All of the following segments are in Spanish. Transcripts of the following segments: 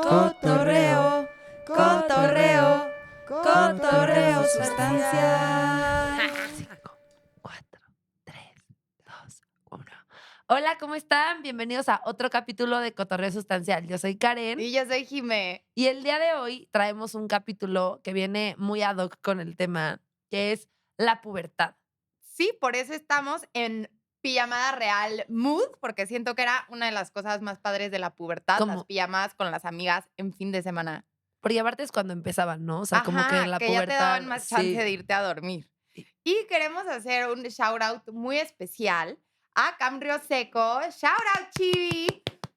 Cotorreo, cotorreo, cotorreo sustancial. 5, 4, 3, 2, 1. Hola, ¿cómo están? Bienvenidos a otro capítulo de Cotorreo Sustancial. Yo soy Karen Y yo soy Jime. y el día de hoy traemos un capítulo que viene muy ad hoc con el tema, que es la pubertad. Sí, por eso estamos en pijamada real mood, porque siento que era una de las cosas más padres de la pubertad, las Como, pijamadas con las amigas en fin de semana. porque aparte es cuando empezaban, ¿no? O sea, como que Ajá, la que ya te daban pubertad, más chance sí. de irte a dormir. Y queremos hacer un shout out muy especial a Cam Rioseco. Shout out, Chivi,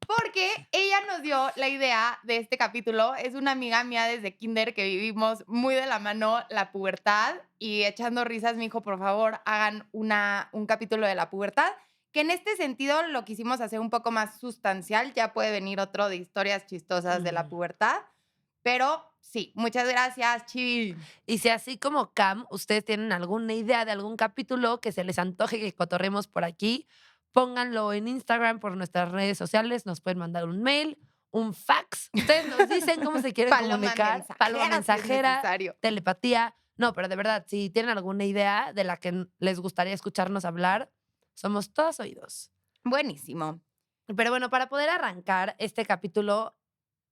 porque ella nos dio la idea de este capítulo. Es una amiga mía desde kinder que vivimos muy de la mano la pubertad y echando risas me dijo, por favor, hagan un capítulo de la pubertad, que en este sentido lo quisimos hacer un poco más sustancial. Ya puede venir otro de historias chistosas de la pubertad. Pero sí, muchas gracias, Chivi. Y si así como Cam, ustedes tienen alguna idea de algún capítulo que se les antoje que cotorremos por aquí, pónganlo en Instagram por nuestras redes sociales, nos pueden mandar un mail, un fax. Ustedes nos dicen cómo se quieren Paloma comunicar. Paloma mensajera, si es mensajera, necesario. telepatía. No, pero de verdad, si tienen alguna idea de la que les gustaría escucharnos hablar, somos todos oídos. Buenísimo. Pero bueno, para poder arrancar este capítulo,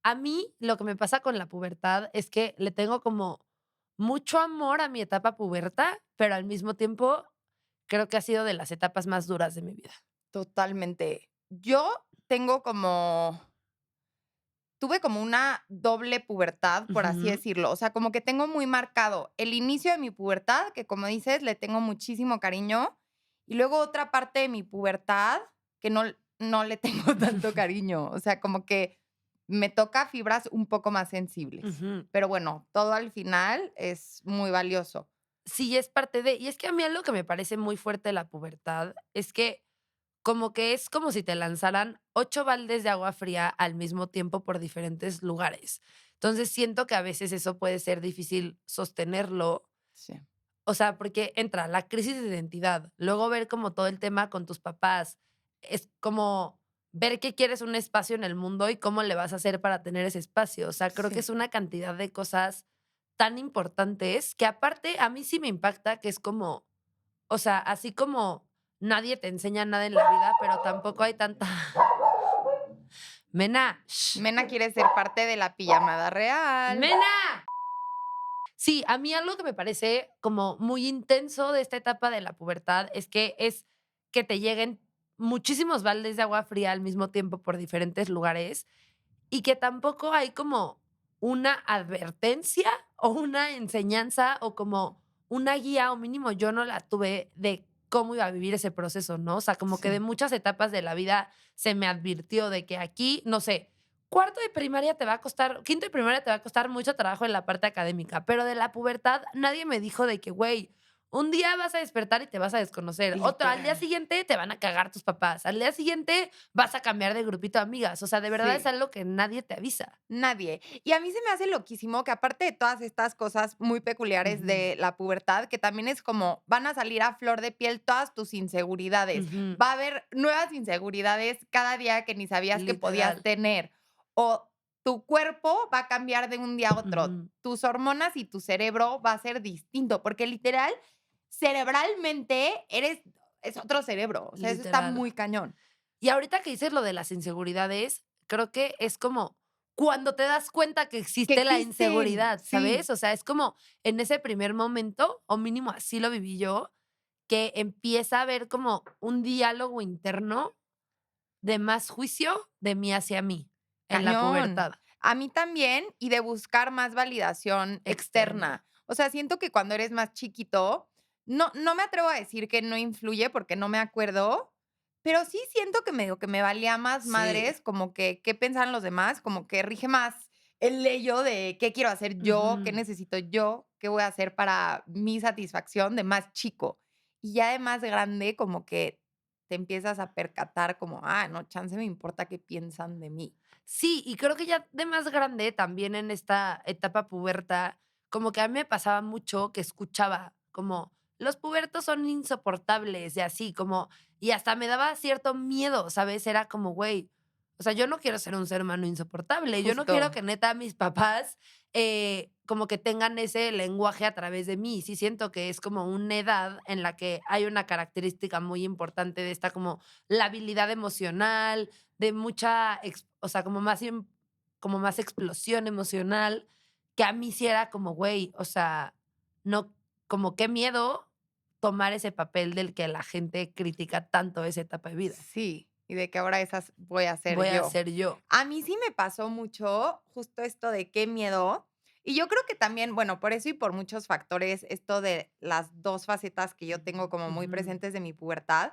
a mí lo que me pasa con la pubertad es que le tengo como mucho amor a mi etapa puberta, pero al mismo tiempo creo que ha sido de las etapas más duras de mi vida. Totalmente. Yo tuve como una doble pubertad, por así Ujú. decirlo. O sea, como que tengo muy marcado el inicio de mi pubertad, que como dices, le tengo muchísimo cariño, y luego otra parte de mi pubertad que no le tengo tanto cariño. O sea, como que me toca fibras un poco más sensibles. Ujú. Pero bueno, todo al final es muy valioso. Sí, es parte de. Y es que a mí algo que me parece muy fuerte de la pubertad es que como que es como si te lanzaran 8 baldes de agua fría al mismo tiempo por diferentes lugares. Entonces siento que a veces eso puede ser difícil sostenerlo. Sí. O sea, porque entra la crisis de identidad, luego ver como todo el tema con tus papás, es como ver que quieres un espacio en el mundo y cómo le vas a hacer para tener ese espacio. O sea, creo que Sí. es una cantidad de cosas tan importantes que aparte a mí sí me impacta que es como, o sea, así como nadie te enseña nada en la vida, pero tampoco hay tanta Mena, Mena quiere ser parte de la pijamada real. Mena. Sí, a mí algo que me parece como muy intenso de esta etapa de la pubertad es que te lleguen muchísimos baldes de agua fría al mismo tiempo por diferentes lugares y que tampoco hay como una advertencia o una enseñanza o como una guía o mínimo yo no la tuve de cómo iba a vivir ese proceso, ¿no? O sea, como que de Sí. muchas etapas de la vida se me advirtió de que aquí, no sé, cuarto de primaria te va a costar, quinto de primaria te va a costar mucho trabajo en la parte académica, pero de la pubertad nadie me dijo de que, güey, un día vas a despertar y te vas a desconocer. Otro, al día Literal. siguiente te van a cagar tus papás. Al día siguiente vas a cambiar de grupito de amigas. O sea, de verdad es Sí. algo que nadie te avisa. Nadie. Y a mí se me hace loquísimo que aparte de todas estas cosas muy peculiares Ujú, de la pubertad, que también es como van a salir a flor de piel todas tus inseguridades. ujú, Va a haber nuevas inseguridades cada día que ni sabías que podías literal. tener. O tu cuerpo va a cambiar de un día a otro. Ujú, Tus hormonas y tu cerebro va a ser distinto, porque literal, cerebralmente es otro cerebro. O sea, eso está literal. muy cañón. Y ahorita que dices lo de las inseguridades, creo que es como cuando te das cuenta que Que existe la existen, inseguridad, sí. ¿sabes? O sea, es como en ese primer momento, o mínimo así lo viví yo, que empieza a haber como un diálogo interno de más juicio de mí hacia mí en la Cañón. pubertad A mí también, y de buscar más validación externa. externa. O sea, siento que cuando eres más chiquito, no me atrevo a decir que no influye porque no me acuerdo, pero sí siento que medio que me valía más Sí. madres, como que qué pensaban los demás, como que rige más el ello de qué quiero hacer yo, qué Ujú. necesito yo, qué voy a hacer para mi satisfacción de más chico. Y ya de más grande, como que te empiezas a percatar como, no, chance me importa qué piensan de mí. Sí, y creo que ya de más grande, también en esta etapa puberta, como que a mí me pasaba mucho que escuchaba como los pubertos son insoportables y así, como, y hasta me daba cierto miedo, ¿sabes? Era como, güey, O sea, yo no quiero ser un ser humano insoportable. Yo no quiero Justo. que neta mis papás como que tengan ese lenguaje a través de mí. Sí siento que es como una edad en la que hay una característica muy importante de esta como la habilidad emocional, de mucha, o sea, como más explosión emocional, que a mí sí era como, güey, o sea, no, como qué miedo tomar ese papel del que la gente critica tanto esa etapa de vida. Sí, y de que ahora esas voy a ser Voy a yo. ser yo. A mí sí me pasó mucho justo esto de qué miedo. Y yo creo que también, bueno, por eso y por muchos factores, esto de las 2 facetas que yo tengo como muy Ujú, presentes de mi pubertad,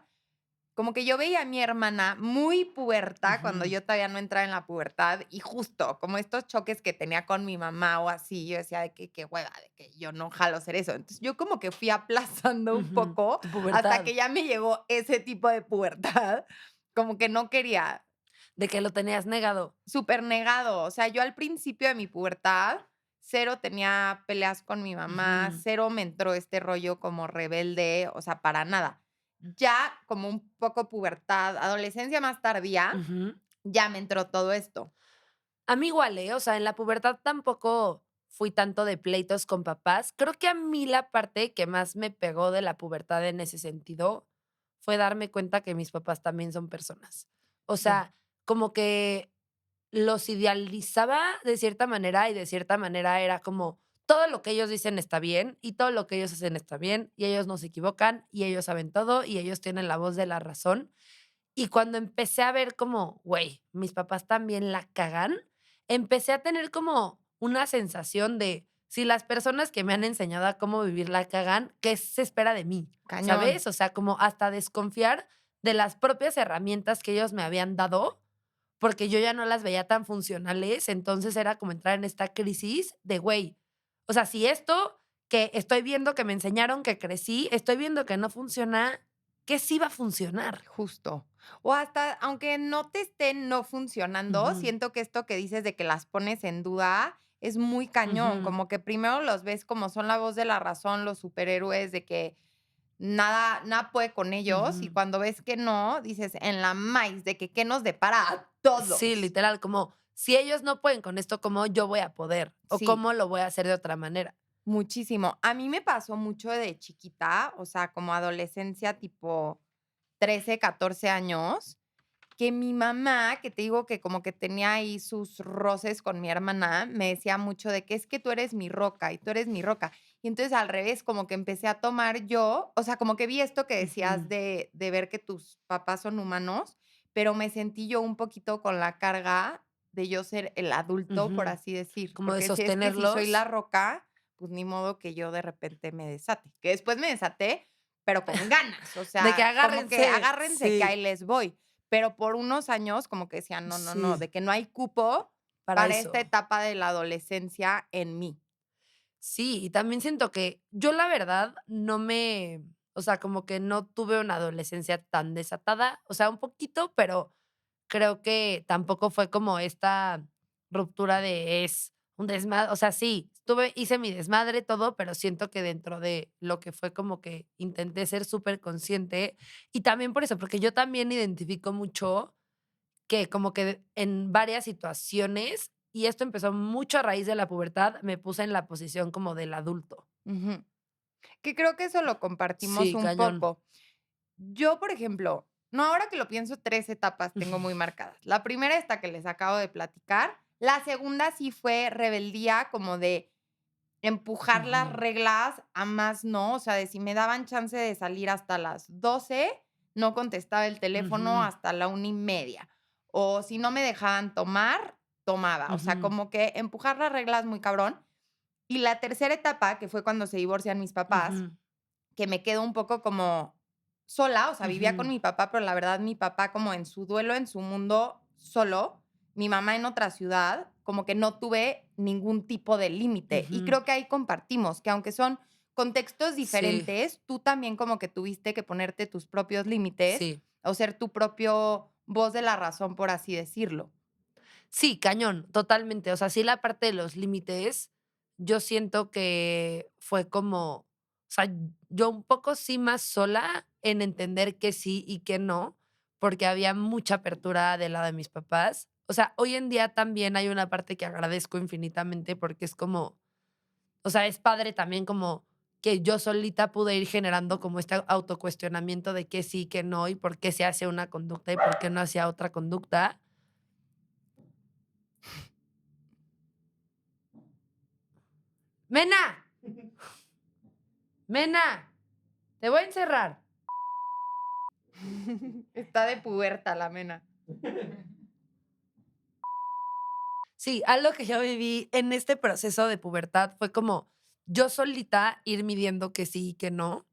como que yo veía a mi hermana muy puberta cuando ujú, yo todavía no entraba en la pubertad y justo como estos choques que tenía con mi mamá o así, yo decía de que qué hueva, de que yo no jalo hacer eso. Entonces yo como que fui aplazando un ujú. poco Tu hasta pubertad, que ya me llegó ese tipo de pubertad, como que no quería, de que lo tenías negado. súper negado. O sea, yo al principio de mi pubertad, cero tenía peleas con mi mamá, Ujú, cero me entró este rollo como rebelde, o sea, para nada. Ya como un poco pubertad, adolescencia más tardía, ujú. ya me entró todo esto. A mí igual, ¿eh? O sea, en la pubertad tampoco fui tanto de pleitos con papás. Creo que a mí la parte que más me pegó de la pubertad en ese sentido fue darme cuenta que mis papás también son personas. O Sí, sea, como que los idealizaba de cierta manera y de cierta manera era como todo lo que ellos dicen está bien y todo lo que ellos hacen está bien y ellos no se equivocan y ellos saben todo y ellos tienen la voz de la razón. Y cuando empecé a ver como, güey, mis papás también la cagan, empecé a tener como una sensación de, si las personas que me han enseñado a cómo vivir la cagan, ¿qué se espera de mí? cañón. ¿Sabes? O sea, como hasta desconfiar de las propias herramientas que ellos me habían dado, porque yo ya no las veía tan funcionales, entonces era como entrar en esta crisis de, güey, o sea, si esto que estoy viendo que me enseñaron que crecí, estoy viendo que no funciona, ¿qué sí va a funcionar? Justo. O hasta, aunque no te estén no funcionando, Ujú, siento que esto que dices de que las pones en duda es muy cañón, ujú, como que primero los ves como son la voz de la razón, los superhéroes, de que nada puede con ellos, y ujú. cuando ves que no, dices en la maíz, de que qué nos depara a Sí, todos. literal, como si ellos no pueden con esto, ¿cómo yo voy a poder? ¿O Sí. cómo lo voy a hacer de otra manera? Muchísimo. A mí me pasó mucho de chiquita, o sea, como adolescencia, tipo 13, 14 años, que mi mamá, que te digo que como que tenía ahí sus roces con mi hermana, me decía mucho de que es que tú eres mi roca y tú eres mi roca. Y entonces al revés, como que empecé a tomar yo, o sea, como que vi esto que decías Ujú, de ver que tus papás son humanos, pero me sentí yo un poquito con la carga de yo ser el adulto, por ujú. así decir, Como de porque si es que si soy la sostenerlos. roca, pues ni modo que yo de repente me desate, que después me desaté, pero con ganas, o De que sea, como que agárrense. agárrense que ahí Sí, les voy. Pero por unos años como que decían: "No, no, no, sí, de que no hay cupo para para esta eso. etapa de la adolescencia en mí". Sí, y también siento que yo la verdad no me, o sea, como que no tuve una adolescencia tan desatada, o sea, un poquito, pero creo que tampoco fue como esta ruptura de es un desmadre, o sea, sí, hice mi desmadre, todo, pero siento que dentro de lo que fue como que intenté ser súper consciente y también por eso, porque yo también identifico mucho que como que en varias situaciones, y esto empezó mucho a raíz de la pubertad, me puse en la posición como del adulto. Ujú. Que creo que eso lo compartimos Sí, un cañón. poco. Yo, por ejemplo, no, ahora que lo pienso, 3 etapas tengo muy marcadas. La primera, esta que les acabo de platicar. La segunda sí fue rebeldía, como de empujar las Ujú, reglas a más no, o sea, de si me daban chance de salir hasta las 12 no contestaba el teléfono ujú, hasta la 1:30, o si no me dejaban tomar, tomaba, o sea, ujú, como que empujar las reglas muy cabrón. Y la tercera etapa, que fue cuando se divorcian mis papás, ujú, que me quedo un poco como sola, o sea, vivía con ujú, mi papá, pero la verdad mi papá como en su duelo, en su mundo solo, mi mamá en otra ciudad, como que no tuve ningún tipo de límite. Y ujú. creo que ahí compartimos, que aunque son contextos Sí, diferentes, tú también como que tuviste que ponerte tus propios límites sí. o ser tu propio voz de la razón, por así decirlo. Sí, cañón, totalmente. O sea, sí la parte de los límites, yo siento que fue como, o sea, yo un poco sí más sola en entender que sí y que no, porque había mucha apertura del lado de mis papás. O sea, hoy en día también hay una parte que agradezco infinitamente porque es como, o sea, es padre también como que yo solita pude ir generando como este autocuestionamiento de qué sí, qué no, y por qué se hace una conducta y por qué no hacía otra conducta. Mena, Mena, te voy a encerrar. Está de puberta la Mena. Sí, algo que yo viví en este proceso de pubertad fue como yo solita ir midiendo que sí y que no,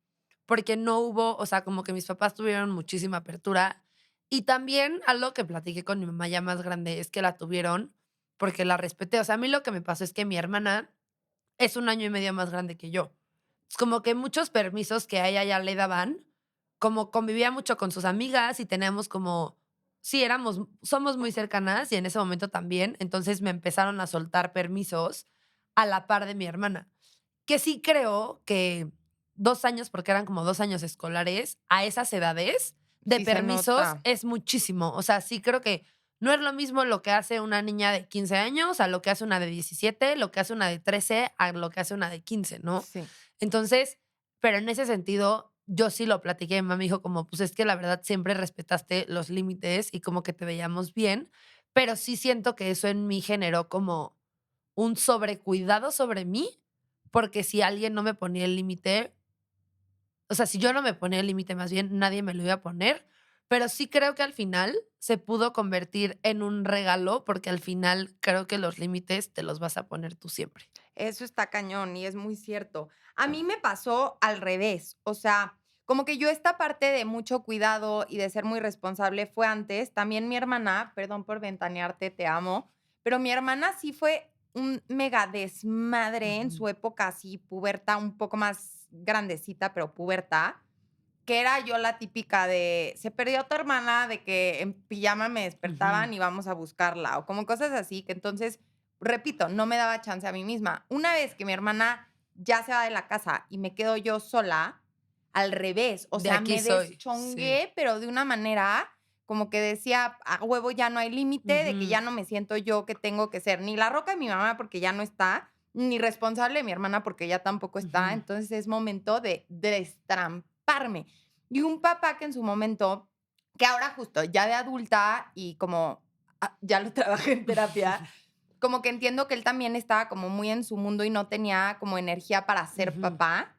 porque no hubo, o sea, como que mis papás tuvieron muchísima apertura. Y también algo que platiqué con mi mamá ya más grande es que la tuvieron porque la respeté. O sea, a mí lo que me pasó es que mi hermana es 1 año y medio más grande que yo. Es como que muchos permisos que a ella ya le daban, como convivía mucho con sus amigas y teníamos como, sí, somos muy cercanas y en ese momento también, entonces me empezaron a soltar permisos a la par de mi hermana, que sí creo que 2 años, porque eran como 2 años escolares, a esas edades de Sí se permisos nota. es muchísimo. O sea, sí creo que no es lo mismo lo que hace una niña de 15 años a lo que hace una de 17, lo que hace una de 13 a lo que hace una de 15, ¿no? Sí. Entonces, pero en ese sentido, yo sí lo platiqué. Mi mamá me dijo como, pues es que la verdad siempre respetaste los límites y como que te veíamos bien, pero sí siento que eso en mí generó como un sobrecuidado sobre mí, porque si alguien no me ponía el límite, o sea, si yo no me ponía el límite, más bien nadie me lo iba a poner, pero sí creo que al final se pudo convertir en un regalo, porque al final creo que los límites te los vas a poner tú siempre. Eso está cañón y es muy cierto. A mí me pasó al revés, o sea, como que yo esta parte de mucho cuidado y de ser muy responsable fue antes. También mi hermana, perdón por ventanearte, te amo, pero mi hermana sí fue un mega desmadre en Ujú. su época así, puberta, un poco más grandecita, pero puberta, que era yo la típica de, se perdió tu hermana, de que en pijama me Ujú. despertaban y vamos a buscarla, o como cosas así, que entonces, repito, no me daba chance a mí misma. Una vez que mi hermana ya se va de la casa y me quedo yo sola, al revés, o De sea, aquí me soy, sí. deschongué, pero de una manera como que decía, a huevo ya no hay límite, de que Ujú, ya no me siento yo que tengo que ser ni la roca de mi mamá porque ya no está, ni responsable de mi hermana porque ya tampoco está. ujú. Entonces es momento de destramparme. Y un papá que en su momento, que ahora justo ya de adulta y como ya lo trabajé en terapia, como que entiendo que él también estaba como muy en su mundo y no tenía como energía para ser Ujú. papá,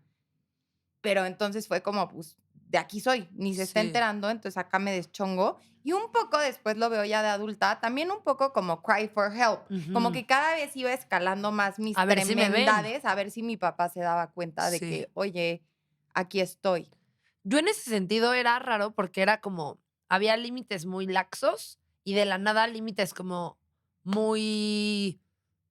pero entonces fue como, pues, de aquí soy, ni se está Sí. enterando, entonces acá me deschongo. Y un poco después lo veo ya de adulta, también un poco como cry for help, como Ujú. que cada vez iba escalando más mis A ver si me ven. tremendades, a ver si mi papá se daba cuenta de Sí. que, oye, aquí estoy. Yo en ese sentido era raro porque era como, había límites muy laxos y de la nada límites como muy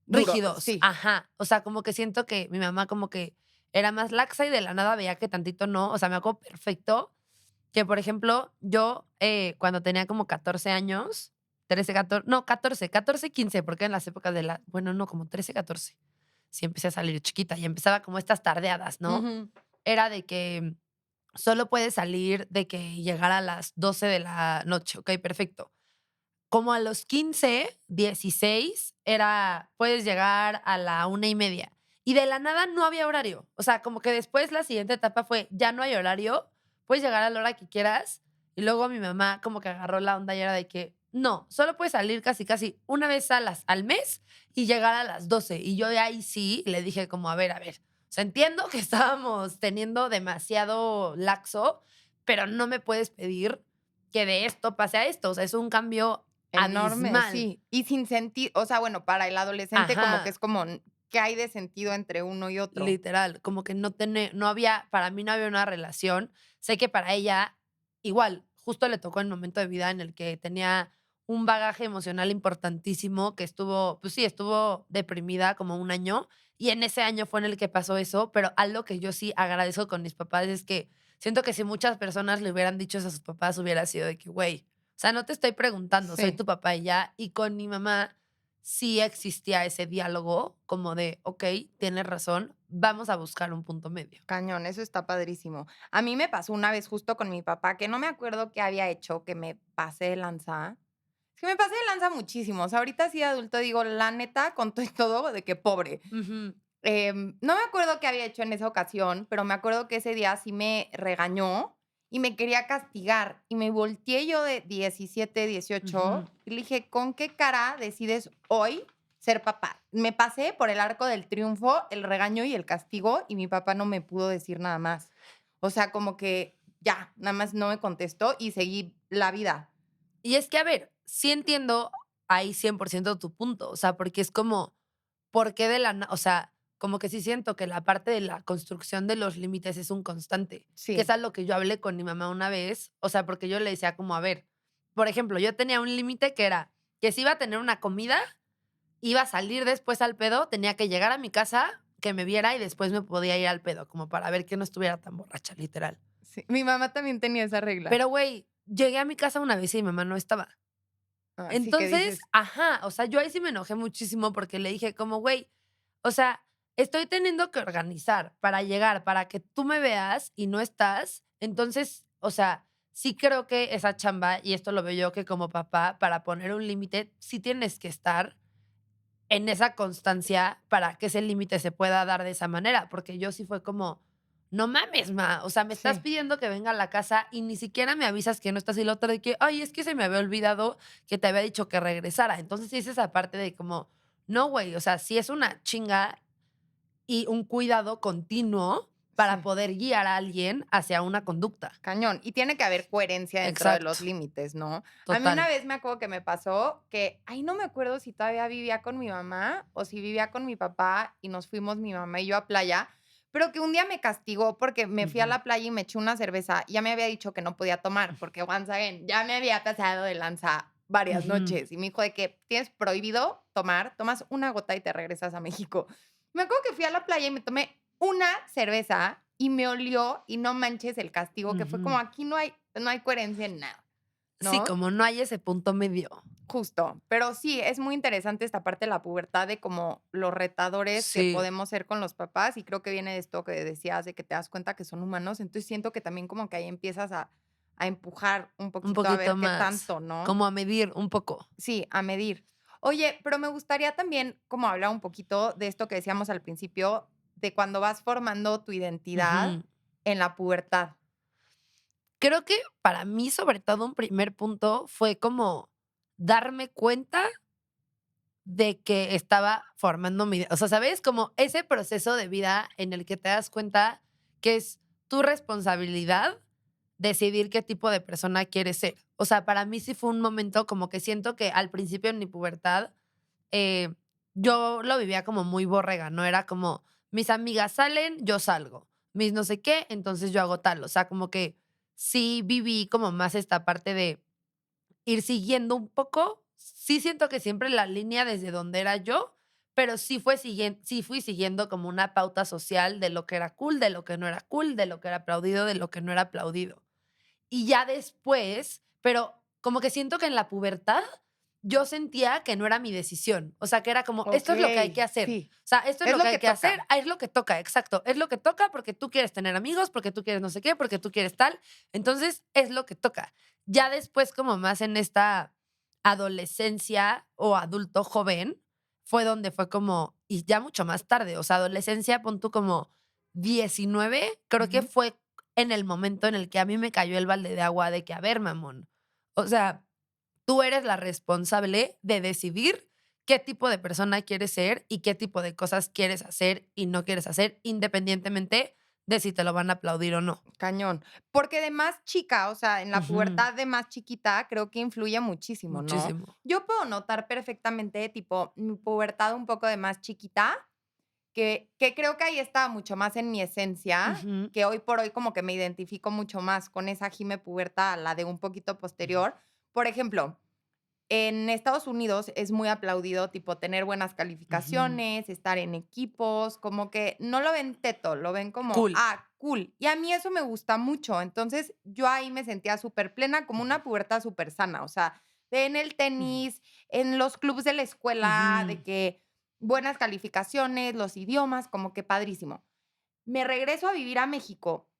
Duro, rígidos. sí. Ajá. O sea, como que siento que mi mamá como que era más laxa y de la nada veía que tantito no. O sea, me acuerdo perfecto que, por ejemplo, yo cuando tenía como 14 años, 13, 14, no, 14, 15, porque en las épocas de la, bueno, no, como 13, 14, sí empecé a salir chiquita y empezaba como estas tardeadas, ¿no? Ujú. Era de que solo puedes salir de que llegar a las 12 de la noche, okey, perfecto. Como a los 15, 16 era, puedes llegar a la 1:30, y de la nada no había horario. O sea, como que después la siguiente etapa fue, ya no hay horario, puedes llegar a la hora que quieras, y luego mi mamá como que agarró la onda y era de que, no, solo puedes salir casi, casi una vez al mes y llegar a las 12. Y yo de ahí sí le dije como, a ver, o sea, entiendo que estábamos teniendo demasiado laxo, pero no me puedes pedir que de esto pase a esto. O sea, es un cambio Enorme, abismal. sí. Y sin sentido, o sea, bueno, para el adolescente como que Ajá, es como, ¿qué hay de sentido entre uno y otro? literal, como que no había, para mí no había una relación. Sé que para ella, igual, justo le tocó en un momento de vida en el que tenía un bagaje emocional importantísimo, que estuvo, pues sí, estuvo deprimida como 1 año, y en ese año fue en el que pasó eso, pero algo que yo sí agradezco con mis papás es que siento que si muchas personas le hubieran dicho eso a sus papás, hubiera sido de que, güey, o sea, no te estoy preguntando, soy Sí. tu papá y ya. Y con mi mamá sí existía ese diálogo como de, ok, tienes razón, vamos a buscar un punto medio. Cañón, eso está padrísimo. A mí me pasó una vez justo con mi papá, que no me acuerdo qué había hecho, que me pasé de lanza. Es que me pasé de lanza muchísimo. O sea, ahorita sí de adulto digo, la neta, con todo y todo, de que pobre. Ujú, No me acuerdo qué había hecho en esa ocasión, pero me acuerdo que ese día sí me regañó y me quería castigar. Y me volteé yo de 17, 18 ujú. y le dije, ¿con qué cara decides hoy ser papá? Me pasé por el arco del triunfo, el regaño y el castigo y mi papá no me pudo decir nada más. O sea, como que ya, nada más no me contestó y seguí la vida. Y es que, a ver, sí entiendo ahí 100% tu punto, o sea, porque es como, ¿por qué de la o sea, como que sí siento que la parte de la construcción de los límites es un constante, que es Sí. algo que yo hablé con mi mamá una vez, o sea, porque yo le decía como, a ver, por ejemplo, yo tenía un límite que era que si iba a tener una comida, iba a salir después al pedo, tenía que llegar a mi casa, que me viera y después me podía ir al pedo, como para ver que no estuviera tan borracha, literal. Sí. Mi mamá también tenía esa regla. Pero, güey, llegué a mi casa una vez y mi mamá no estaba. Así que Entonces, dices, ajá, o sea, yo ahí sí me enojé muchísimo porque le dije como, güey, o sea, estoy teniendo que organizar para llegar, para que tú me veas y no estás. Entonces, o sea, sí creo que esa chamba, y esto lo veo yo que como papá, para poner un límite, sí tienes que estar en esa constancia para que ese límite se pueda dar de esa manera, porque yo sí fue como, no mames, ma, o sea, me estás sí. pidiendo que venga a la casa y ni siquiera me avisas que no estás y la otra de que, ay, es que se me había olvidado que te había dicho que regresara. Entonces sí es esa parte de como, no, güey, o sea, sí es una chinga y un cuidado continuo para Sí, poder guiar a alguien hacia una conducta. cañón. Y tiene que haber coherencia dentro de los Exacto, límites, ¿no? A mí una total. vez me acuerdo que me pasó que, ay, no me acuerdo si todavía vivía con mi mamá o si vivía con mi papá y nos fuimos mi mamá y yo a playa, pero que un día me castigó porque me fui a Ujú, la playa y me eché una cerveza. Ya me había dicho que no podía tomar porque, once again, ya me había pasado de lanza varias ujú. noches y me dijo de que tienes prohibido tomar, tomas una gota y te regresas a México. Me acuerdo que fui a la playa y me tomé una cerveza y me olió y no manches el castigo, que fue como Ujú. aquí no hay coherencia en nada, Sí, ¿no? como no hay ese punto medio. Justo, pero sí, es muy interesante esta parte de la pubertad, de como los retadores que Sí, podemos ser con los papás, y creo que viene de esto que decías, de que te das cuenta que son humanos, entonces siento que también como que ahí empiezas a empujar un un poquito a poquito ver qué más, tanto, ¿no? como a medir un poco. Sí, a medir. Oye, pero me gustaría también como hablar un poquito de esto que decíamos al principio, de cuando vas formando tu identidad Ujú. en la pubertad. Creo que para mí, sobre todo, un primer punto fue como darme cuenta de que estaba formando mi o sea, ¿sabes? Como ese proceso de vida en el que te das cuenta que es tu responsabilidad decidir qué tipo de persona quieres ser. O sea, para mí sí fue un momento como que siento que al principio en mi pubertad, eh, yo lo vivía como muy borrega, ¿no? Era como, mis amigas salen, yo salgo, mis no sé qué, entonces yo hago tal. O sea, como que sí viví como más esta parte de ir siguiendo un poco. Sí siento que siempre la línea desde donde era yo, pero sí fui siguiendo como una pauta social de lo que era cool, de lo que no era cool, de lo que era aplaudido, de lo que no era aplaudido. Y ya después, pero como que siento que en la pubertad yo sentía que no era mi decisión. O sea, que era como, esto es lo que hay que Okey, hacer. sí, O sea, esto es es lo que lo hay que que hacer, toca. es lo que toca, exacto. Es lo que toca porque tú quieres tener amigos, porque tú quieres no sé qué, porque tú quieres tal. Entonces, es lo que toca. Ya después, como más en esta adolescencia o adulto joven, fue donde fue como, y ya mucho más tarde, o sea, adolescencia, pon tú como 19, creo que Ujú. fue en el momento en el que a mí me cayó el balde de agua de que, a ver, mamón, o sea, tú eres la responsable de decidir qué tipo de persona quieres ser y qué tipo de cosas quieres hacer y no quieres hacer, independientemente de si te lo van a aplaudir o no. Cañón. Porque de más chica, o sea, en la Ujú, pubertad de más chiquita, creo que influye muchísimo, ¿no? muchísimo. Yo puedo notar perfectamente, tipo, mi pubertad un poco de más chiquita, que creo que ahí estaba mucho más en mi esencia, Ujú, que hoy por hoy como que me identifico mucho más con esa Jime puberta a la de un poquito ujú, posterior. Por ejemplo, en Estados Unidos es muy aplaudido, tipo, tener buenas ujú. calificaciones, estar en equipos, como que no lo ven teto, lo ven como, Cool. ah, cool. Y a mí eso me gusta mucho. Entonces, yo ahí me sentía súper plena, como una pubertad súper sana. O sea, en el tenis, en los clubs de la escuela, de Ujú. que buenas calificaciones, los idiomas, como que padrísimo. Me regreso a vivir a México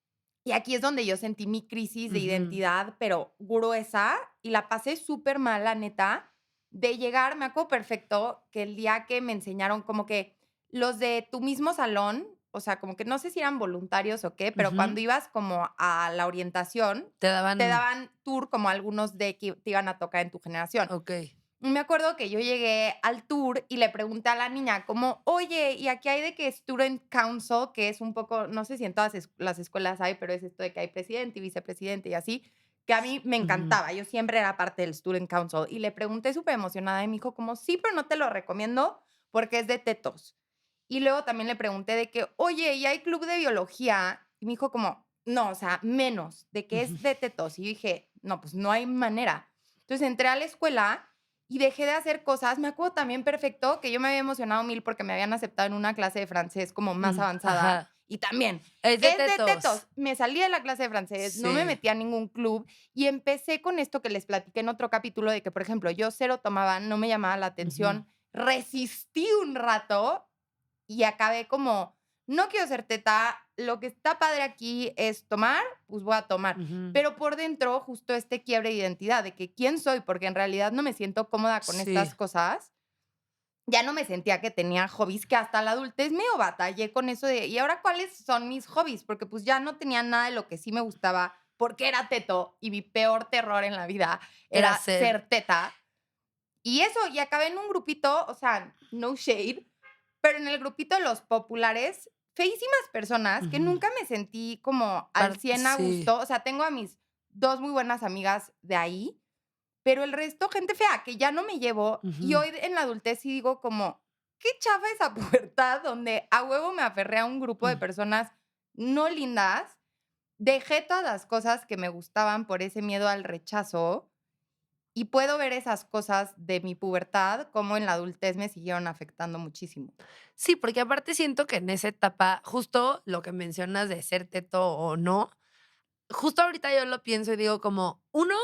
y aquí es donde yo sentí mi crisis de Ujú. identidad, pero gruesa, y la pasé súper mal, la neta, de llegar, me acuerdo perfecto que el día que me enseñaron como que los de tu mismo salón, o sea, como que no sé si eran voluntarios o qué, pero Ujú. cuando ibas como a la orientación, Te te daban daban tour como algunos de que te iban a tocar en tu generación. okey. Me acuerdo que yo llegué al tour y le pregunté a la niña como: "Oye, ¿y aquí hay de que Student Council?", que es un poco, no sé si en todas las escuelas hay, pero es esto de que hay presidente y vicepresidente y así, que a mí me Ujú. encantaba. Yo siempre era parte del Student Council y le pregunté súper emocionada y me dijo como: "Sí, pero no te lo recomiendo porque es de tetos". Y luego también le pregunté de que: "Oye, ¿y hay club de biología?". Y me dijo como: "No, o sea, menos, de que Ujú. es de tetos". Y yo dije: "No, pues no hay manera". Entonces entré a la escuela y dejé de hacer cosas. Me acuerdo también perfecto que yo me había emocionado mil porque me habían aceptado en una clase de francés como más avanzada Ajá. y también Es de es de tetos. tetos. Me salí de la clase de francés, no me Sí. metí a ningún club y empecé con esto que les platiqué en otro capítulo de que, por ejemplo, yo cero tomaba, no me llamaba la Ujú. atención, resistí un rato y acabé como, no quiero ser teta, lo que está padre aquí es tomar, pues voy a tomar. Ujú. Pero por dentro, justo este quiebre de identidad, de que quién soy, porque en realidad no me siento cómoda con Sí. estas cosas. Ya no me sentía que tenía hobbies, que hasta la adultez medio batallé con eso de, ¿y ahora cuáles son mis hobbies? Porque pues ya no tenía nada de lo que sí me gustaba, porque era teto y mi peor terror en la vida Era era ser ser teta. Y eso, y acabé en un grupito, o sea, no shade, pero en el grupito de los populares, feísimas personas que ujú. nunca me sentí como al 100 a Sí. gusto. O sea, tengo a mis 2 muy buenas amigas de ahí, pero el resto, gente fea, que ya no me llevo. Y Ujú. hoy en la adultez sí digo como, qué chafa esa pubertad donde a huevo me aferré a un grupo de Mm. personas no lindas, dejé todas las cosas que me gustaban por ese miedo al rechazo y puedo ver esas cosas de mi pubertad, como en la adultez me siguieron afectando muchísimo. Sí, porque aparte siento que en esa etapa, justo lo que mencionas de ser teto o no, justo ahorita yo lo pienso y digo como, uno,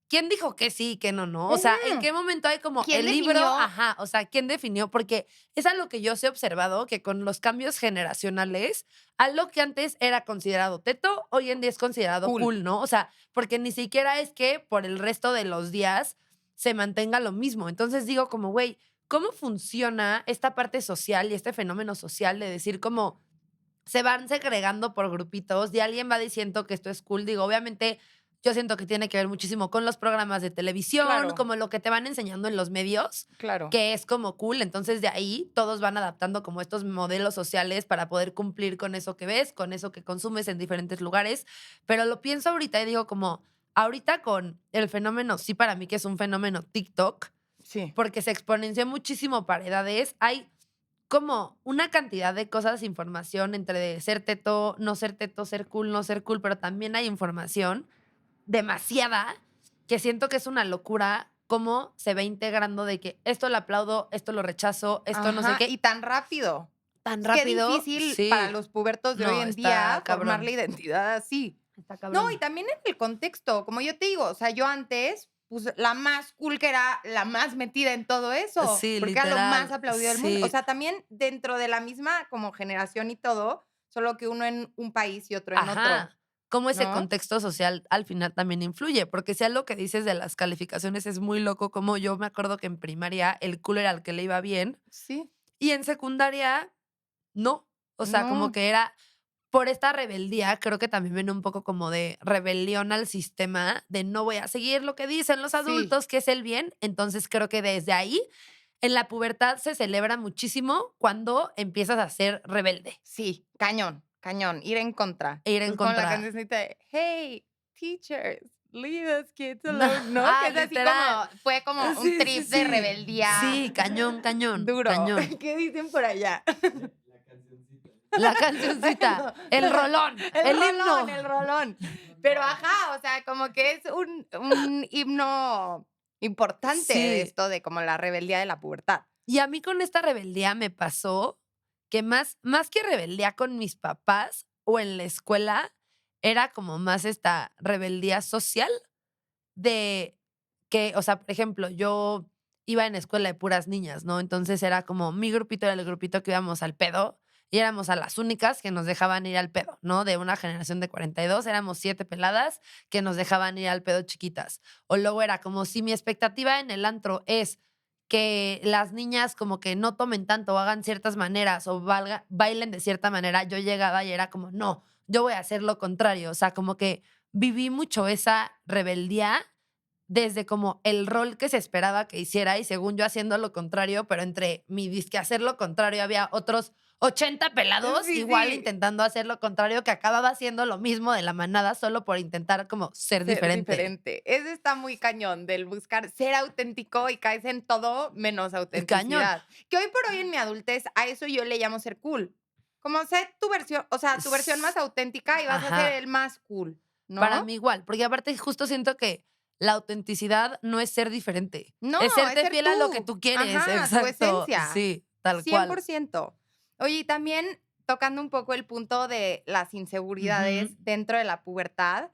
¿quién dijo que sí y que no, no? O sea, ¿en Ujú. qué momento hay como ¿Quién el libro? definió? Ajá, o sea, ¿quién definió? Porque es algo que yo sí he observado, que con los cambios generacionales, algo que antes era considerado teto, hoy en día es considerado Cool. cool, ¿no? O sea, porque ni siquiera es que por el resto de los días se mantenga lo mismo. Entonces digo como, güey, ¿cómo funciona esta parte social y este fenómeno social de decir como se van segregando por grupitos y alguien va diciendo que esto es cool? Digo, obviamente, yo siento que tiene que ver muchísimo con los programas de televisión, Claro, como lo que te van enseñando en los medios, claro. que es como cool. Entonces, de ahí todos van adaptando como estos modelos sociales para poder cumplir con eso que ves, con eso que consumes en diferentes lugares. Pero lo pienso ahorita y digo como, ahorita con el fenómeno, sí, para mí que es un fenómeno TikTok, Sí. porque se exponenció muchísimo para edades, hay como una cantidad de cosas, información entre de ser teto, ser cool, no ser cool, pero también hay información demasiada que siento que es una locura cómo se va integrando de que esto lo aplaudo, esto lo rechazo, esto no sé Ajá, y qué, tan rápido. tan Qué rápido. difícil para Sí, los pubertos de hoy no, en está día formar la cabrón, identidad así. está No, y cabrón. también en el contexto, como yo te digo, o sea, yo antes, pues, la más cool que era la más metida en todo eso, Sí, porque era lo más literal, aplaudido del mundo. O sí. sea, también dentro de la misma como generación y todo, solo que uno en un país y otro en otro, Ajá, cómo ese ¿no? contexto social al final también influye, porque si lo que dices de las calificaciones es muy loco, como yo me acuerdo que en primaria el cool era el que le iba bien Sí, y en secundaria no, o sea, como no, que era por esta rebeldía, creo que también viene un poco como de rebelión al sistema, de no voy a seguir lo que dicen los sí, adultos, que es el bien. Entonces creo que desde ahí, en la pubertad se celebra muchísimo cuando empiezas a ser rebelde sí, cañón, cañón, ir en contra. e ir en Pues como la contra. cancioncita de Hey, teachers, leave us kids alone, ¿no? Que Ah, es así como, literal. fue como un Sí, sí, trip de sí. rebeldía Sí, cañón, cañón, duro. cañón. ¿Qué dicen por allá? La cancioncita, Eso. el rolón, El el rolón, himno. el rolón. Pero ajá, o sea, como que es un himno importante de Sí. esto, de como la rebeldía de la pubertad. Y a mí con esta rebeldía me pasó que más que rebeldía con mis papás o en la escuela, era como más esta rebeldía social de que, o sea, por ejemplo, yo iba en escuela de puras niñas, ¿no? Entonces era como mi grupito era el grupito que íbamos al pedo y éramos a las únicas que nos dejaban ir al pedo, ¿no? De una generación de 42, éramos 7 peladas que nos dejaban ir al pedo chiquitas. O luego era como si mi expectativa en el antro es que las niñas como que no tomen tanto o hagan ciertas maneras o bailen de cierta manera, yo llegaba y era como, no, yo voy a hacer lo contrario. O sea, como que viví mucho esa rebeldía desde como el rol que se esperaba que hiciera y según yo haciendo lo contrario, pero entre mi disque hacer lo contrario había otros 80 pelados Sí, igual sí. intentando hacer lo contrario que acababa haciendo lo mismo de la manada solo por intentar como ser Ser diferente. diferente. Ese está muy cañón, del buscar ser auténtico y caes en todo menos Cañón. autenticidad. Que hoy por hoy en mi adultez, a eso yo le llamo ser cool. Como sé tu versión, o sea, tu versión más auténtica y vas a ser Ajá. el más cool, Para ¿no? mí igual, porque aparte justo siento que la autenticidad no es ser diferente, No, es es serte ser fiel a lo que tú. tú quieres, Ajá, tu exacto, esencia. sí, tal cien cual. por ciento Oye, y también tocando un poco el punto de las Ujú. inseguridades dentro de la pubertad,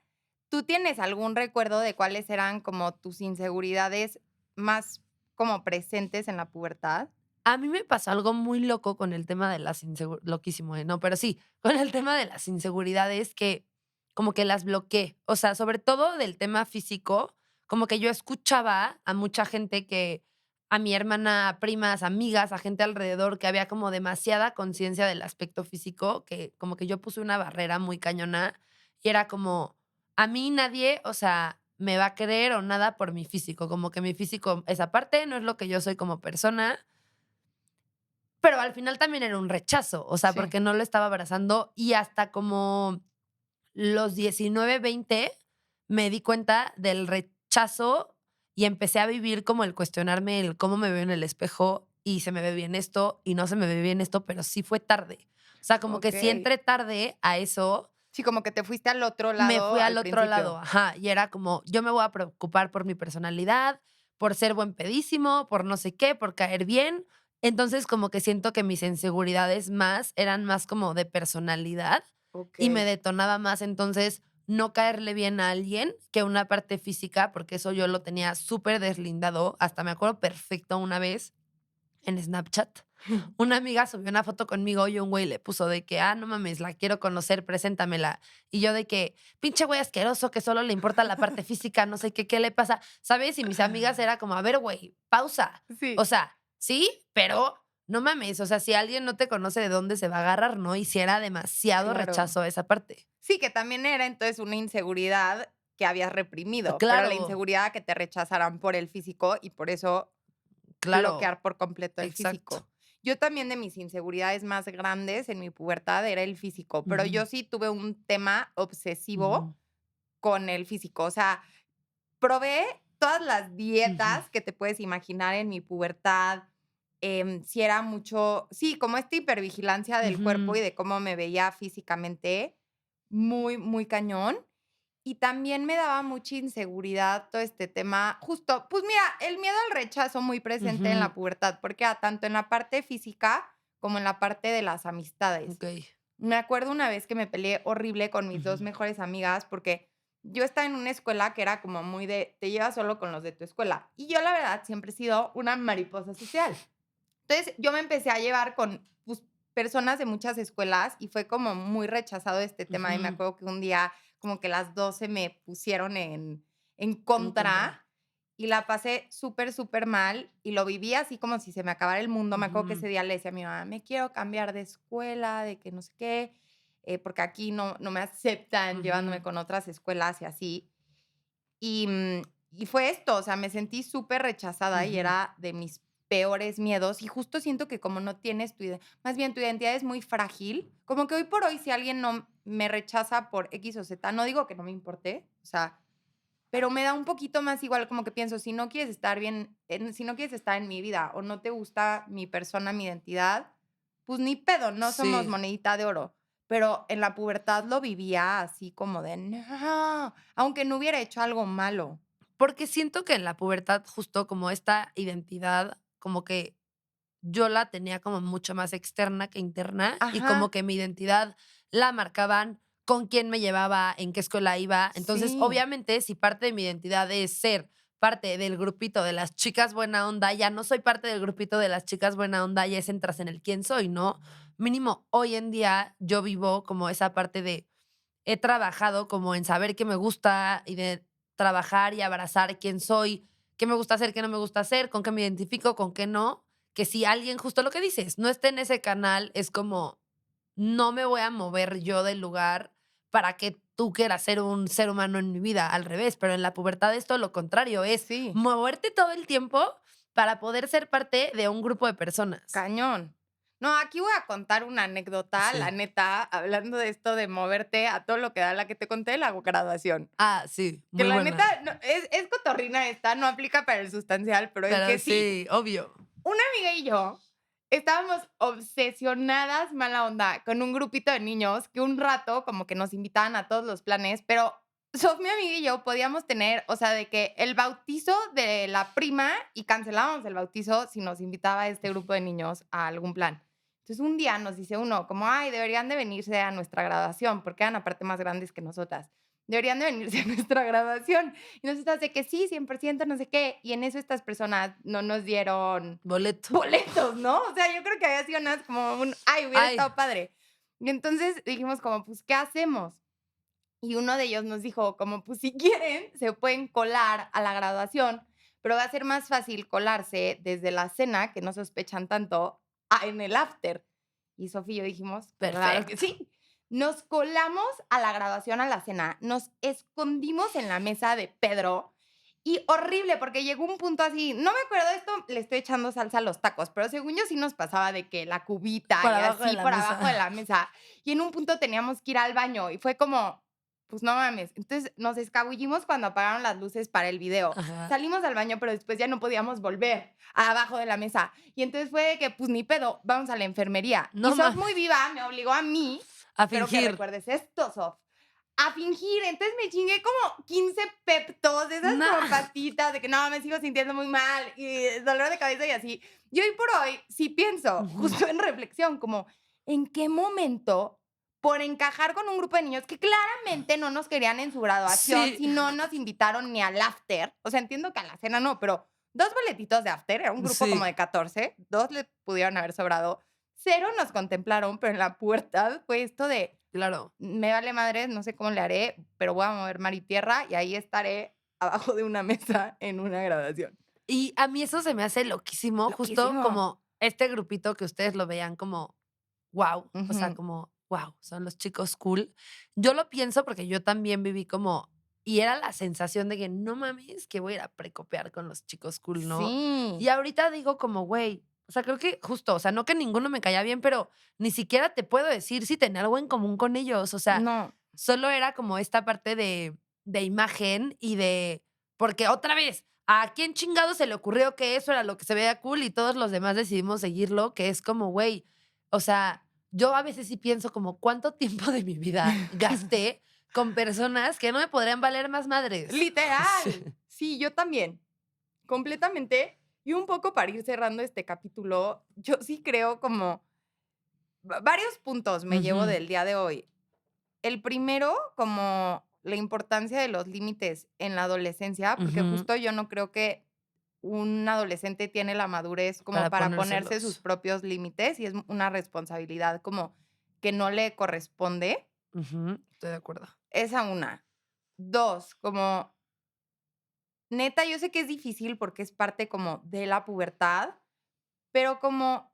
¿tú tienes algún recuerdo de cuáles eran como tus inseguridades más como presentes en la pubertad? A mí me pasó algo muy loco con el tema de las loquísimo, no, pero sí, con el tema de las inseguridades que como que las bloqueé, o sea, sobre todo del tema físico, como que yo escuchaba a mucha gente que a mi hermana, a primas, amigas, a gente alrededor que había como demasiada conciencia del aspecto físico, que como que yo puse una barrera muy cañona y era como, a mí nadie, o sea, me va a querer o nada por mi físico, como que mi físico, esa parte no es lo que yo soy como persona, pero al final también era un rechazo, o sea, Sí. porque no lo estaba abrazando y hasta como los 19, 20 me di cuenta del rechazo y empecé a vivir como el cuestionarme el cómo me veo en el espejo y se me ve bien esto y no se me ve bien esto, pero sí fue tarde. O sea, como que sí Okey. entré tarde a eso, Sí, como que te fuiste al otro me lado fui al al otro lado, principio. ajá, y era como, yo me voy a preocupar por mi personalidad, por ser buen pedísimo, por no sé qué, por caer bien. Entonces, como que siento que mis inseguridades más eran más como de personalidad y me Okey. detonaba más entonces no caerle bien a alguien que una parte física, porque eso yo lo tenía súper deslindado. Hasta me acuerdo perfecto una vez en Snapchat. Una amiga subió una foto conmigo y un güey le puso de que, no mames, la quiero conocer, preséntamela. Y yo de que, pinche güey asqueroso que solo le importa la parte física, no sé qué, qué le pasa, ¿sabes? Y mis amigas era como, a ver, güey, pausa. O Sí, sea, sí, pero no mames, o sea, si alguien no te conoce de dónde se va a agarrar, ¿no? Y si era demasiado claro. rechazo a esa parte. Sí, que también era entonces una inseguridad que habías reprimido, pero la Claro, inseguridad que te rechazaran por el físico y por eso claro, bloquear por completo el exacto. físico. Yo también de mis inseguridades más grandes en mi pubertad era el físico, pero Ujú, yo sí tuve un tema obsesivo ujú, con el físico. O sea, probé todas las ujú, dietas que te puedes imaginar en mi pubertad. Sí era mucho, sí, como esta hipervigilancia del cuerpo ujú, y de cómo me veía físicamente, muy, muy cañón. Y también me daba mucha inseguridad todo este tema, justo, pues mira, el miedo al rechazo muy presente en ujú, la pubertad, porque tanto en la parte física como en la parte de las amistades. okey, Me acuerdo una vez que me peleé horrible con mis 2 ujú, mejores amigas, porque yo estaba en una escuela que era como muy de, te llevas solo con los de tu escuela. Y yo, la verdad, siempre he sido una mariposa social. Entonces, yo me empecé a llevar con, pues, personas de muchas escuelas y fue como muy rechazado este tema. Y me ujú. acuerdo que un día como que las 2 se me pusieron en En contra. contra y la pasé súper, súper mal y lo viví así como si se me acabara el mundo. Me acuerdo que Ujú, ese día le decía a mi mamá: "Me quiero cambiar de escuela, de que no sé qué, porque aquí no me aceptan llevándome ujú, con otras escuelas y así". Y, y fue esto, o sea, me sentí súper rechazada y ujú. era de mis peores miedos. Y justo siento que como no tienes más bien tu identidad es muy frágil, como que hoy por hoy si alguien no me rechaza por X o Z, no digo que no me importe, o sea, pero me da un poquito más igual, como que pienso, si no quieres estar bien, si no quieres estar en mi vida o no te gusta mi persona, mi identidad, pues ni pedo, no somos Sí, monedita de oro. Pero en la pubertad lo vivía así como de, no, aunque no hubiera hecho algo malo. porque siento que en la pubertad, justo como esta identidad, como que yo la tenía como mucho más externa que interna, y como Ajá, que mi identidad la marcaban con quién me llevaba, en qué escuela iba. Entonces, sí, obviamente, si parte de mi identidad es ser parte del grupito de las chicas buena onda, ya no soy parte del grupito de las chicas buena onda, ya es entras en el quién soy, ¿no? Mínimo, hoy en día yo vivo como esa parte de he trabajado como en saber qué me gusta y de trabajar y abrazar quién soy, qué me gusta hacer, qué no me gusta hacer, con qué me identifico, con qué no. Que si alguien, justo lo que dices, no esté en ese canal, es como, no me voy a mover yo del lugar para que tú quieras ser un ser humano en mi vida, al revés, pero en la pubertad es todo lo contrario, es Sí, moverte todo el tiempo para poder ser parte de un grupo de personas. cañón. No, aquí voy a contar una anécdota, la Sí. neta, hablando de esto de moverte a todo lo que da la que te conté de la graduación. Ah, sí, Que muy la buena. neta, no, es cotorrina esta, no aplica para el sustancial, pero es Pero que sí. sí, obvio. Una amiga y yo estábamos obsesionadas, mala onda, con un grupito de niños que un rato como que nos invitaban a todos los planes, pero Sof, mi amiga y yo podíamos tener, o sea, de que el bautizo de la prima y cancelábamos el bautizo si nos invitaba este grupo de niños a algún plan. Entonces un día nos dice uno, como, ay, deberían de venirse a nuestra graduación, porque eran aparte más grandes que nosotras. Deberían de venirse a nuestra graduación. Y nosotras de que sí, 100%, no sé qué. Y en eso estas personas no nos dieron Boleto. boletos, ¿no? O sea, yo creo que había sido nada como un, ay, hubiera Ay, estado padre. Y entonces dijimos como, pues, ¿qué hacemos? Y uno de ellos nos dijo como, pues, si quieren, se pueden colar a la graduación, pero va a ser más fácil colarse desde la cena, que no sospechan tanto, en el after. Y Sofía y yo dijimos, claro que perfecto. sí. Nos colamos a la graduación, a la cena, nos escondimos en la mesa de Pedro y horrible, porque llegó un punto así, no me acuerdo de esto, le estoy echando salsa a los tacos, pero según yo sí nos pasaba de que la cubita Por y abajo de así la por abajo de mesa. la mesa, y en un punto teníamos que ir al baño y fue como, pues no mames. Entonces nos escabullimos cuando apagaron las luces para el video. Ajá. Salimos al baño, pero después ya no podíamos volver a abajo de la mesa. Y entonces fue de que, pues ni pedo, vamos a la enfermería. Y No Sof mames. muy viva me obligó a mí, A espero que fingir. recuerdes esto, Sof, a fingir. Entonces me chingué como 15 peptos, de esas como Nah. pastillas de que no, me sigo sintiendo muy mal y dolor de cabeza y así. Y hoy por hoy sí pienso, Ujú. justo en reflexión, como, ¿en qué momento por encajar con un grupo de niños que claramente no nos querían en su graduación, Sí, si no nos invitaron ni al after? O sea, entiendo que a la cena no, pero 2 boletitos de after, era un grupo como sí, de 14, 2 le pudieron haber sobrado, 0 nos contemplaron, pero en la pubertad fue esto de, claro. me vale madres, no sé cómo le haré, pero voy a mover mar y tierra y ahí estaré abajo de una mesa en una graduación. Y a mí eso se me hace loquísimo, justo Loquísimo. como este grupito que ustedes lo veían como, wow, o sea, Ujú. como, wow, son los chicos cool. Yo lo pienso porque yo también viví como, y era la sensación de que no mames, que voy a ir a precopear con los chicos cool, ¿no? Sí. Y ahorita digo como, güey, o sea, creo que justo, o sea, no que ninguno me caía bien, pero ni siquiera te puedo decir si tenía algo en común con ellos, o sea, No. solo era como esta parte de imagen y de, porque otra vez, ¿a quién chingado se le ocurrió que eso era lo que se veía cool y todos los demás decidimos seguirlo? Que es como, güey, o sea, yo a veces sí pienso como cuánto tiempo de mi vida gasté con personas que no me podrían valer más madres. Sí. Literal. Sí, yo también. Completamente. Y un poco para ir cerrando este capítulo, yo sí creo como varios puntos me llevo Ujú, del día de hoy. El primero, como la importancia de los límites en la adolescencia, porque ujú, justo yo no creo que un adolescente tiene la madurez como para para ponerse sus ponérselos. propios límites y es una responsabilidad como que no le corresponde. Ujú, estoy de acuerdo. Esa una. Dos, como neta, yo sé que es difícil porque es parte como de la pubertad, pero como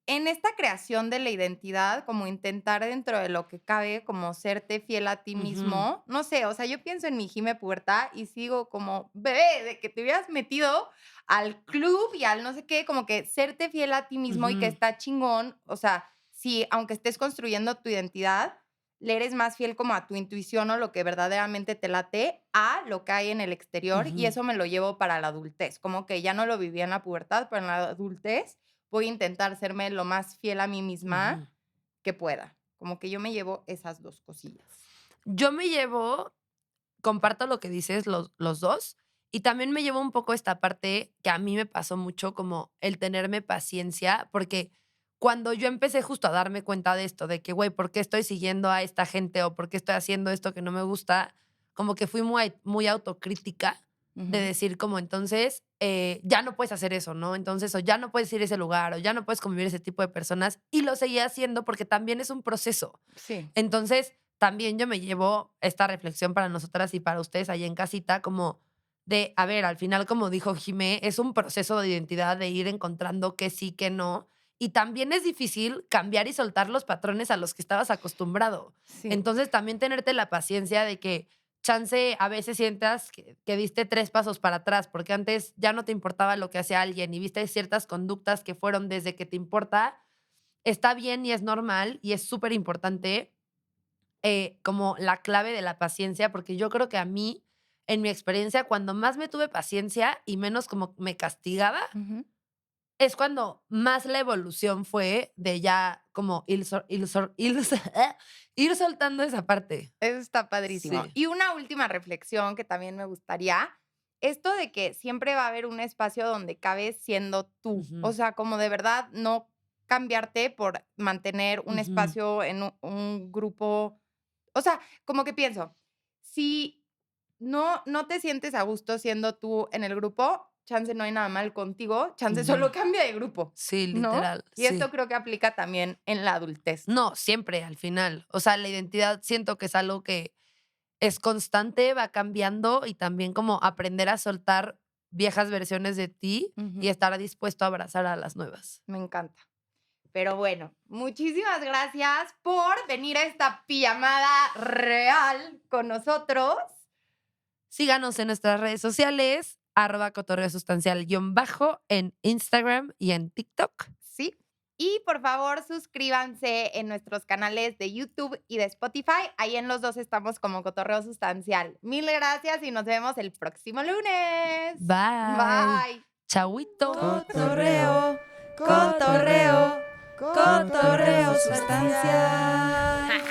en esta creación de la identidad, como intentar dentro de lo que cabe, como serte fiel a ti Ujú, mismo, no sé, o sea, yo pienso en mi Jime pubertad y sigo como, bebé, de que te hubieras metido al club y al no sé qué, como que serte fiel a ti mismo y que ujú, está chingón, o sea, si aunque estés construyendo tu identidad, le eres más fiel como a tu intuición o lo que verdaderamente te late a lo que hay en el exterior y ujú, eso me lo llevo para la adultez, como que ya no lo viví en la pubertad, pero en la adultez voy a intentar serme lo más fiel a mí ujú. misma que pueda. Como que yo me llevo esas 2 cosillas. Yo me llevo comparto lo que dices, los 2 y también me llevo un poco esta parte que a mí me pasó mucho, como el tenerme paciencia, porque cuando yo empecé justo a darme cuenta de esto, de que, güey, ¿por qué estoy siguiendo a esta gente o por qué estoy haciendo esto que no me gusta? Como que fui muy autocrítica de decir como entonces ya no puedes hacer eso, ¿no? Entonces o ya no puedes ir a ese lugar o ya no puedes convivir ese tipo de personas y lo seguía haciendo porque también es un proceso. Sí. Entonces también yo me llevo esta reflexión para nosotras y para ustedes allá en casita como de, a ver, al final como dijo Jimé, es un proceso de identidad de ir encontrando qué sí, qué no. Y también es difícil cambiar y soltar los patrones a los que estabas acostumbrado. Sí. Entonces también tenerte la paciencia de que chance a veces sientas que diste 3 pasos para atrás, porque antes ya no te importaba lo que hacía alguien y viste ciertas conductas que fueron desde que te importa, está bien y es normal y es súper importante como la clave de la paciencia, porque yo creo que a mí, en mi experiencia, cuando más me tuve paciencia y menos como me castigaba, Ujú. es cuando más la evolución fue de ya como ir soltando esa parte. Eso está padrísimo. Sí. Y una última reflexión que también me gustaría, esto de que siempre va a haber un espacio donde cabes siendo tú. Ujú. O sea, como de verdad no cambiarte por mantener un Ujú. espacio en un grupo. O sea, como que pienso, si no te sientes a gusto siendo tú en el grupo, chance no hay nada mal contigo, chance solo Ujú. cambia de grupo, Sí, ¿no? literal, Y esto sí. creo que aplica también en la adultez. No, siempre al final. O sea, la identidad siento que es algo que es constante, va cambiando y también como aprender a soltar viejas versiones de ti Ujú. y estar dispuesto a abrazar a las nuevas. Me encanta. Pero bueno, muchísimas gracias por venir a esta pijamada real con nosotros. Síganos en nuestras redes sociales, @cotorreosustancial_ en Instagram y en TikTok. Sí. Y por favor, suscríbanse en nuestros canales de YouTube y de Spotify. Ahí en los dos estamos como Cotorreo Sustancial. Mil gracias y nos vemos el próximo lunes. Bye. Bye. Chauito. Cotorreo, cotorreo, cotorreo sustancial.